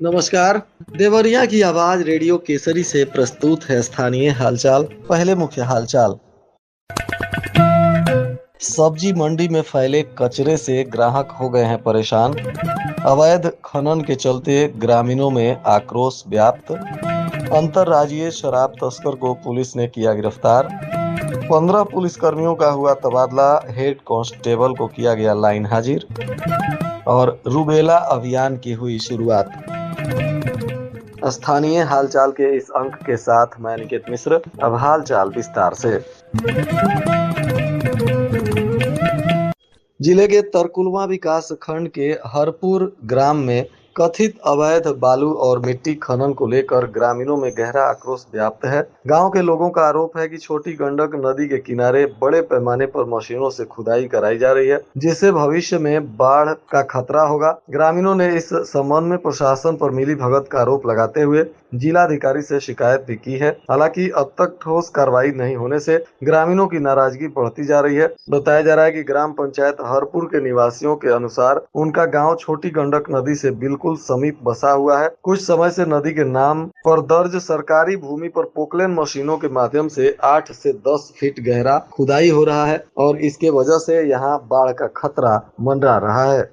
नमस्कार। देवरिया की आवाज रेडियो केसरी से प्रस्तुत है स्थानीय हालचाल। पहले मुख्य हालचाल। सब्जी मंडी में फैले कचरे से ग्राहक हो गए हैं परेशान। अवैध खनन के चलते ग्रामीणों में आक्रोश व्याप्त। अंतर्राज्यीय शराब तस्कर को पुलिस ने किया गिरफ्तार। 15 पुलिसकर्मियों का हुआ तबादला, हेड कांस्टेबल को किया गया लाइन हाजिर। और रूबेला अभियान की हुई शुरुआत। स्थानीय हालचाल के इस अंक के साथ मैं निकेत मिश्र। अब हालचाल विस्तार से। जिले के तरकुलवा विकास खंड के हरपुर ग्राम में कथित अवैध बालू और मिट्टी खनन को लेकर ग्रामीणों में गहरा आक्रोश व्याप्त है। गांव के लोगों का आरोप है कि छोटी गंडक नदी के किनारे बड़े पैमाने पर मशीनों से खुदाई कराई जा रही है, जिससे भविष्य में बाढ़ का खतरा होगा। ग्रामीणों ने इस संबंध में प्रशासन पर मिलीभगत का आरोप लगाते हुए जिलाधिकारी से शिकायत भी की है। हालांकि अब तक ठोस कार्रवाई नहीं होने से ग्रामीणों की नाराजगी बढ़ती जा रही है। बताया जा रहा है कि ग्राम पंचायत हरपुर के निवासियों के अनुसार उनका गांव छोटी गंडक नदी से बिल्कुल समीप बसा हुआ है। कुछ समय से नदी के नाम पर दर्ज सरकारी भूमि पर पोकलेन मशीनों के माध्यम से 8 से 10 फीट गहरा खुदाई हो रहा है और इसके वजह से यहाँ बाढ़ का खतरा मंडरा रहा है।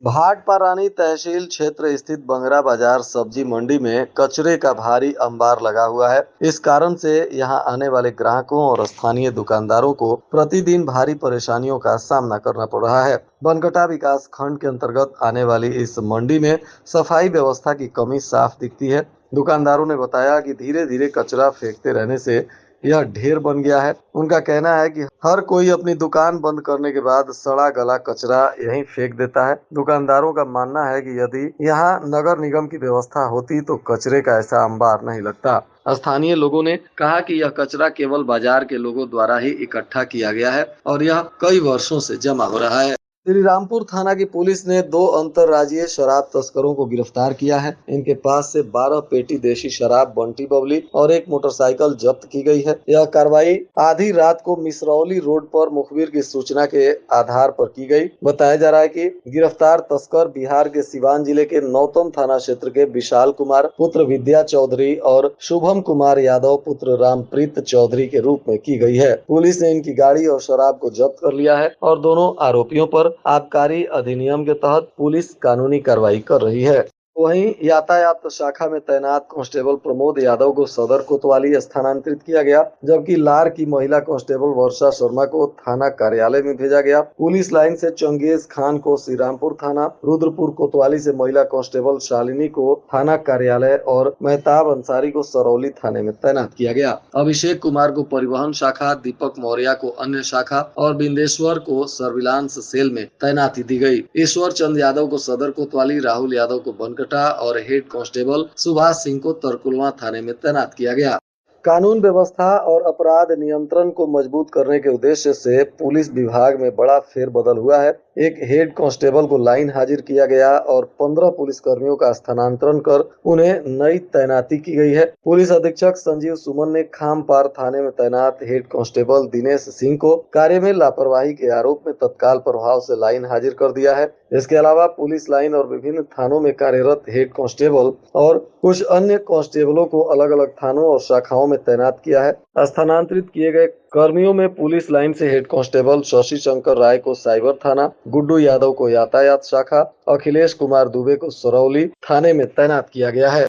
भाटपारानी तहसील क्षेत्र स्थित बंगरा बाजार सब्जी मंडी में कचरे का भारी अंबार लगा हुआ है। इस कारण से यहां आने वाले ग्राहकों और स्थानीय दुकानदारों को प्रतिदिन भारी परेशानियों का सामना करना पड़ रहा है। बनकटा विकास खंड के अंतर्गत आने वाली इस मंडी में सफाई व्यवस्था की कमी साफ दिखती है। दुकानदारों ने बताया कि धीरे धीरे कचरा फेंकते रहने से यह ढेर बन गया है। उनका कहना है कि हर कोई अपनी दुकान बंद करने के बाद सड़ा गला कचरा यहीं फेंक देता है। दुकानदारों का मानना है कि यदि यहाँ नगर निगम की व्यवस्था होती तो कचरे का ऐसा अंबार नहीं लगता। स्थानीय लोगों ने कहा कि यह कचरा केवल बाजार के लोगों द्वारा ही इकट्ठा किया गया है और यह कई वर्षों से जमा हो रहा है। श्री रामपुर थाना की पुलिस ने 2 अंतर्राज्यीय शराब तस्करों को गिरफ्तार किया है। इनके पास से 12 पेटी देशी शराब बंटी बबली और एक मोटरसाइकिल जब्त की गई है। यह कार्रवाई आधी रात को मिसरौली रोड पर मुखबिर की सूचना के आधार पर की गई। बताया जा रहा है कि गिरफ्तार तस्कर बिहार के सिवान जिले के नौतम थाना क्षेत्र के विशाल कुमार पुत्र विद्या चौधरी और शुभम कुमार यादव पुत्र रामप्रीत चौधरी के रूप में की गई है। पुलिस ने इनकी गाड़ी और शराब को जब्त कर लिया है और दोनों आरोपियों पर आबकारी अधिनियम के तहत पुलिस कानूनी कार्रवाई कर रही है। वहीं यातायात शाखा में तैनात कांस्टेबल प्रमोद यादव को सदर कोतवाली स्थानांतरित किया गया, जबकि लार की महिला कांस्टेबल वर्षा शर्मा को थाना कार्यालय में भेजा गया। पुलिस लाइन से चंगेज खान को श्रीरामपुर थाना, रुद्रपुर कोतवाली से महिला कांस्टेबल शालिनी को थाना कार्यालय और मेहताब अंसारी को सरौली थाने में तैनात किया गया। अभिषेक कुमार को परिवहन शाखा, दीपक मौर्य को अन्य शाखा और बिंदेश्वर को सर्विलांस सेल में तैनाती दी गई। ईश्वर चंद यादव को सदर कोतवाली, राहुल यादव को बनकटा और हेड कांस्टेबल सुभाष सिंह को तरकुलवा थाने में तैनात किया गया। कानून व्यवस्था और अपराध नियंत्रण को मजबूत करने के उद्देश्य से पुलिस विभाग में बड़ा फेरबदल हुआ है। एक हेड कांस्टेबल को लाइन हाजिर किया गया और 15 पुलिसकर्मियों का स्थानांतरण कर उन्हें नई तैनाती की गई है। पुलिस अधीक्षक संजीव सुमन ने खामपार थाने में तैनात हेड कांस्टेबल दिनेश सिंह को कार्य में लापरवाही के आरोप में तत्काल प्रभाव से लाइन हाजिर कर दिया है। इसके अलावा पुलिस लाइन और विभिन्न थानों में कार्यरत हेड कांस्टेबल और कुछ अन्य कांस्टेबलों को अलग अलग थानों और शाखाओं में तैनात किया है। स्थानांतरित किए गए कर्मियों में पुलिस लाइन से हेड कांस्टेबल शशि शंकर राय को साइबर थाना, गुड्डू यादव को यातायात शाखा, अखिलेश कुमार दुबे को सरौली थाने में तैनात किया गया है।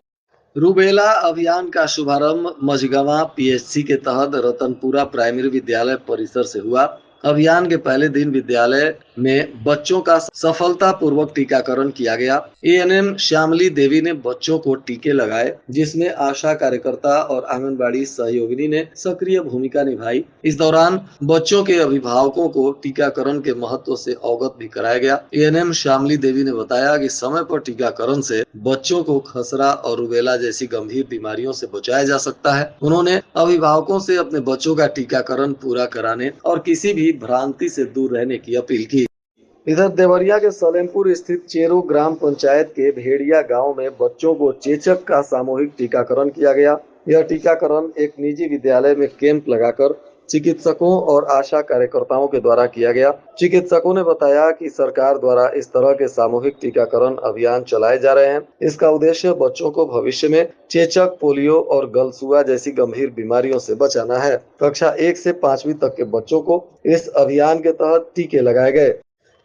रूबेला अभियान का शुभारंभ मझगवां पीएचसी के तहत रतनपुरा प्राइमरी विद्यालय परिसर से हुआ। अभियान के पहले दिन विद्यालय में बच्चों का सफलतापूर्वक टीकाकरण किया गया। एएनएम श्यामली देवी ने बच्चों को टीके लगाए, जिसमें आशा कार्यकर्ता और आंगनबाड़ी सहयोगिनी ने सक्रिय भूमिका निभाई। इस दौरान बच्चों के अभिभावकों को टीकाकरण के महत्व से अवगत भी कराया गया। एएनएम श्यामली देवी ने बताया कि समय पर टीकाकरण से बच्चों को खसरा और रूबेला जैसी गंभीर बीमारियों से बचाया जा सकता है। उन्होंने अभिभावकों से अपने बच्चों का टीकाकरण पूरा कराने और किसी भी भ्रांति से दूर रहने की अपील की। इधर देवरिया के सलेमपुर स्थित चेरू ग्राम पंचायत के भेड़िया गांव में बच्चों को चेचक का सामूहिक टीकाकरण किया गया। यह टीकाकरण एक निजी विद्यालय में कैंप लगाकर चिकित्सकों और आशा कार्यकर्ताओं के द्वारा किया गया। चिकित्सकों ने बताया कि सरकार द्वारा इस तरह के सामूहिक टीकाकरण अभियान चलाए जा रहे हैं। इसका उद्देश्य बच्चों को भविष्य में चेचक, पोलियो और गलसुआ जैसी गंभीर बीमारियों से बचाना है। कक्षा 1 से 5वीं तक के बच्चों को इस अभियान के तहत टीके लगाए गए।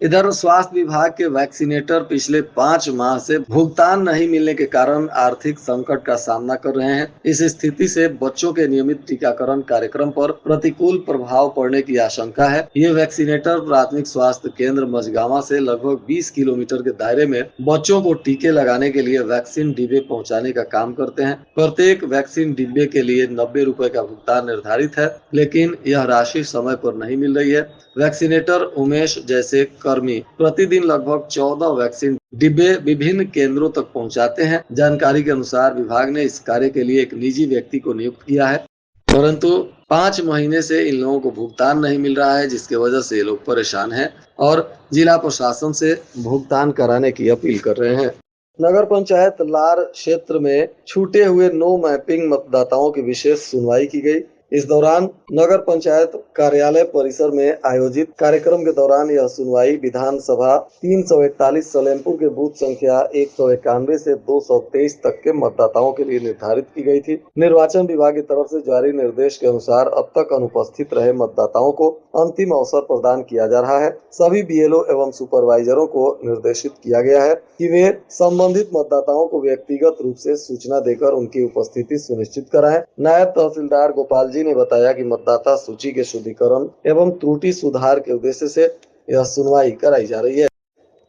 इधर स्वास्थ्य विभाग के वैक्सीनेटर पिछले 5 माह से भुगतान नहीं मिलने के कारण आर्थिक संकट का सामना कर रहे हैं। इस स्थिति से बच्चों के नियमित टीकाकरण कार्यक्रम पर प्रतिकूल प्रभाव पड़ने की आशंका है। ये वैक्सीनेटर प्राथमिक स्वास्थ्य केंद्र मझगांवा से लगभग 20 किलोमीटर के दायरे में बच्चों को टीके लगाने के लिए वैक्सीन डिब्बे पहुँचाने का काम करते हैं। प्रत्येक वैक्सीन डिब्बे के लिए 90 रुपए का भुगतान निर्धारित है, लेकिन यह राशि समय पर नहीं मिल रही है। वैक्सीनेटर उमेश जैसे कर्मी प्रतिदिन लगभग 14 वैक्सीन डिब्बे विभिन्न केंद्रों तक पहुंचाते हैं। जानकारी के अनुसार विभाग ने इस कार्य के लिए एक निजी व्यक्ति को नियुक्त किया है, परंतु 5 महीने से इन लोगों को भुगतान नहीं मिल रहा है, जिसकी वजह से ये लोग परेशान हैं और जिला प्रशासन से भुगतान कराने की अपील कर रहे हैं। नगर पंचायत लार क्षेत्र में छूटे हुए नो मैपिंग मतदाताओं की विशेष सुनवाई की गई। इस दौरान नगर पंचायत कार्यालय परिसर में आयोजित कार्यक्रम के दौरान यह सुनवाई विधानसभा 341 सलेमपुर के बूथ संख्या 191 से 223 तक के मतदाताओं के लिए निर्धारित की गई थी। निर्वाचन विभाग की तरफ से जारी निर्देश के अनुसार अब तक अनुपस्थित रहे मतदाताओं को अंतिम अवसर प्रदान किया जा रहा है। सभी बीएलओ एवं सुपरवाइजरों को निर्देशित किया गया है कि वे संबंधित मतदाताओं को व्यक्तिगत रूप से सूचना देकर उनकी उपस्थिति सुनिश्चित कराएं। नायब तहसीलदार गोपाल जी ने बताया कि मतदाता सूची के शुद्धिकरण एवं त्रुटि सुधार के उद्देश्य से यह सुनवाई कराई जा रही है।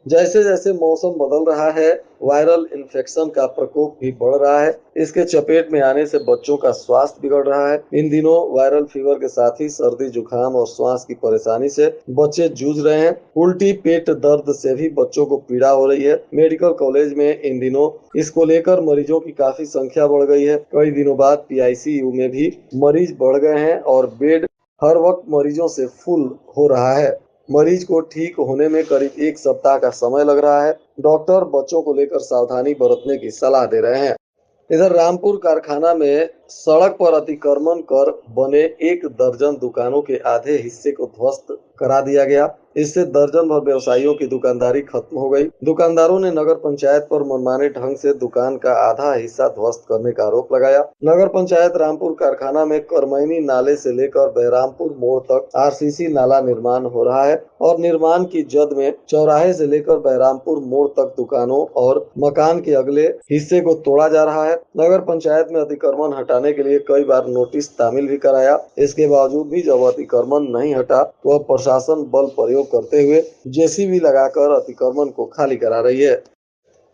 जैसे जैसे मौसम बदल रहा है, वायरल इन्फेक्शन का प्रकोप भी बढ़ रहा है। इसके चपेट में आने से बच्चों का स्वास्थ्य बिगड़ रहा है। इन दिनों वायरल फीवर के साथ ही सर्दी, जुकाम और श्वास की परेशानी से बच्चे जूझ रहे हैं। उल्टी, पेट दर्द से भी बच्चों को पीड़ा हो रही है। मेडिकल कॉलेज में इन दिनों इसको लेकर मरीजों की काफी संख्या बढ़ गई है। कई दिनों बाद पीआईसीयू में भी मरीज बढ़ गए हैं और बेड हर वक्त मरीजों से फुल हो रहा है। मरीज को ठीक होने में करीब 1 सप्ताह का समय लग रहा है। डॉक्टर बच्चों को लेकर सावधानी बरतने की सलाह दे रहे हैं। इधर रामपुर कारखाना में सड़क पर अतिक्रमण कर बने 1 दर्जन दुकानों के आधे हिस्से को ध्वस्त करा दिया गया। इससे दर्जन भर व्यवसायियों की दुकानदारी खत्म हो गई। दुकानदारों ने नगर पंचायत पर मनमाने ढंग से दुकान का आधा हिस्सा ध्वस्त करने का आरोप लगाया। नगर पंचायत रामपुर कारखाना में करमैनी नाले से लेकर बहरामपुर मोड़ तक आरसीसी नाला निर्माण हो रहा है और निर्माण की जद में चौराहे से लेकर बहरामपुर मोड़ तक दुकानों और मकान के अगले हिस्से को तोड़ा जा रहा है। नगर पंचायत में अतिक्रमण हटाने के लिए कई बार नोटिस तामील भी कराया। इसके बावजूद भी जब अतिक्रमण नहीं हटा तो अब प्रशासन बल प्रयोग करते हुए जेसीबी लगाकर अतिक्रमण को खाली करा रही है।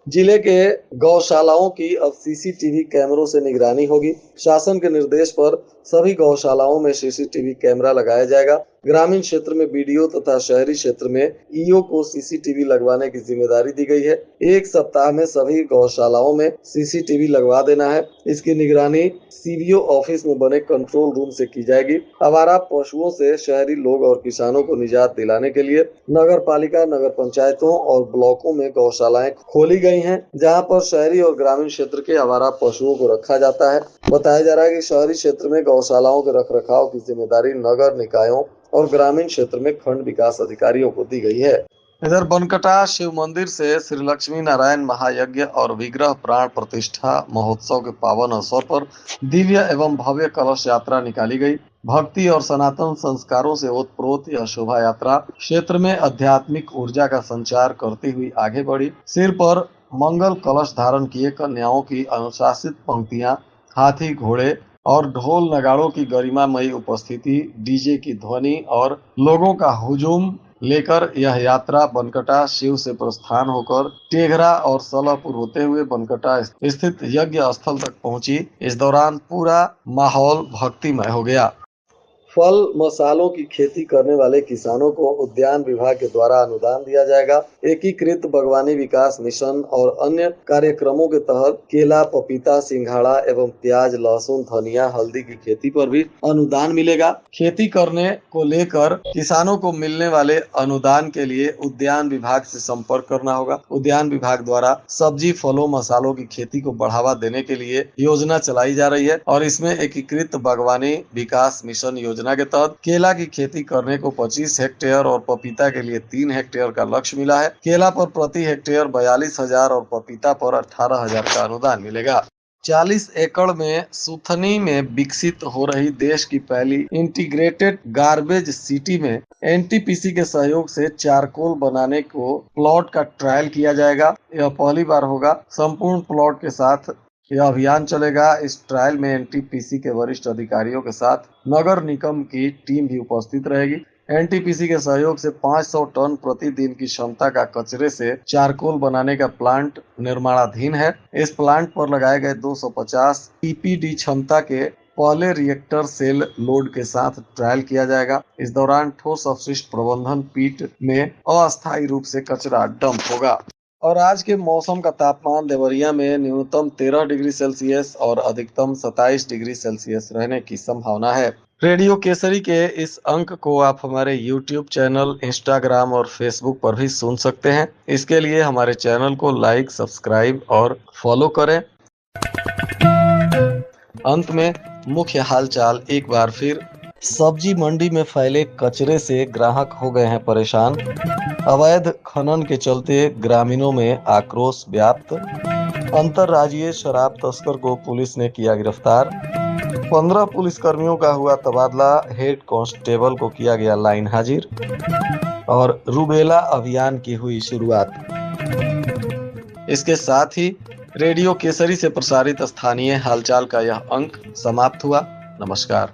जिले के गौशालाओं की अब सीसीटीवी कैमरों से निगरानी होगी। शासन के निर्देश पर सभी गौशालाओं में सीसीटीवी कैमरा लगाया जाएगा। ग्रामीण क्षेत्र में बीडीओ तथा शहरी क्षेत्र में ईओ को सीसीटीवी लगवाने की जिम्मेदारी दी गई है। 1 सप्ताह में सभी गौशालाओं में सीसीटीवी लगवा देना है। इसकी निगरानी सीबीओ ऑफिस में बने कंट्रोल रूम से की जाएगी। आवारा पशुओं से शहरी लोग और किसानों को निजात दिलाने के लिए नगर पालिका, नगर पंचायतों और ब्लॉकों में गौशालाएं खोली गई हैं, जहां पर शहरी और ग्रामीण क्षेत्र के आवारा पशुओं को रखा जाता है। बताया जा रहा है कि शहरी क्षेत्र में गौशालाओं के रखरखाव की जिम्मेदारी नगर निकायों और ग्रामीण क्षेत्र में खंड विकास अधिकारियों को दी गई है। इधर बनकटा शिव मंदिर से श्री लक्ष्मी नारायण महायज्ञ और विग्रह प्राण प्रतिष्ठा महोत्सव के पावन अवसर पर दिव्य एवं भव्य कलश यात्रा निकाली गई। भक्ति और सनातन संस्कारों से ओतप्रोत यह शोभा यात्रा क्षेत्र में आध्यात्मिक ऊर्जा का संचार करती हुई आगे बढ़ी। सिर पर मंगल कलश धारण किए कन्याओं की अनुशासित पंक्तियां, हाथी, घोड़े और ढोल नगाड़ों की गरिमामयी उपस्थिति, डीजे की ध्वनि और लोगों का हुजूम लेकर यह यात्रा बनकटा शिव से प्रस्थान होकर टेघरा और सलापुर होते हुए बनकटा स्थित यज्ञ स्थल तक पहुंची। इस दौरान पूरा माहौल भक्तिमय हो गया। फल मसालों की खेती करने वाले किसानों को उद्यान विभाग के द्वारा अनुदान दिया जाएगा। एकीकृत बागवानी विकास मिशन और अन्य कार्यक्रमों के तहत केला, पपीता, सिंघाड़ा एवं प्याज, लहसुन, धनिया, हल्दी की खेती पर भी अनुदान मिलेगा। खेती करने को लेकर किसानों को मिलने वाले अनुदान के लिए उद्यान विभाग से संपर्क करना होगा। उद्यान विभाग द्वारा सब्जी, फलों, मसालों की खेती को बढ़ावा देने के लिए योजना चलाई जा रही है और इसमें एकीकृत बागवानी विकास मिशन योजना योजना के तहत केला की खेती करने को 25 हेक्टेयर और पपीता के लिए 3 हेक्टेयर का लक्ष्य मिला है। केला पर प्रति हेक्टेयर 42,000 और पपीता पर 18,000 का अनुदान मिलेगा। 40 एकड़ में सुथनी में विकसित हो रही देश की पहली इंटीग्रेटेड गार्बेज सिटी में एनटीपीसी के सहयोग से चारकोल बनाने को प्लॉट का ट्रायल किया जाएगा। यह पहली बार होगा। संपूर्ण प्लॉट के साथ यह अभियान चलेगा। इस ट्रायल में एनटीपीसी के वरिष्ठ अधिकारियों के साथ नगर निगम की टीम भी उपस्थित रहेगी। एनटीपीसी के सहयोग से 500 टन प्रतिदिन की क्षमता का कचरे से चारकोल बनाने का प्लांट निर्माणाधीन है। इस प्लांट पर लगाए गए 250 टीपीडी क्षमता के पहले रिएक्टर सेल लोड के साथ ट्रायल किया जाएगा। इस दौरान ठोस अपशिष्ट प्रबंधन पीट में अस्थायी रूप से कचरा डंप होगा। और आज के मौसम का तापमान देवरिया में न्यूनतम 13 डिग्री सेल्सियस और अधिकतम 27 डिग्री सेल्सियस रहने की संभावना है। रेडियो केसरी के इस अंक को आप हमारे YouTube चैनल, इंस्टाग्राम और फेसबुक पर भी सुन सकते हैं। इसके लिए हमारे चैनल को लाइक, सब्सक्राइब और फॉलो करें। अंत में मुख्य हालचाल एक बार फिर। सब्जी मंडी में फैले कचरे से ग्राहक हो गए हैं परेशान। अवैध खनन के चलते ग्रामीणों में आक्रोश व्याप्त। अंतर्राज्यीय शराब तस्कर को पुलिस ने किया गिरफ्तार। 15 पुलिसकर्मियों का हुआ तबादला। हेड कांस्टेबल को किया गया लाइन हाजिर। और रूबेला अभियान की हुई शुरुआत। इसके साथ ही रेडियो केसरी से प्रसारित स्थानीय हालचाल का यह अंक समाप्त हुआ। नमस्कार।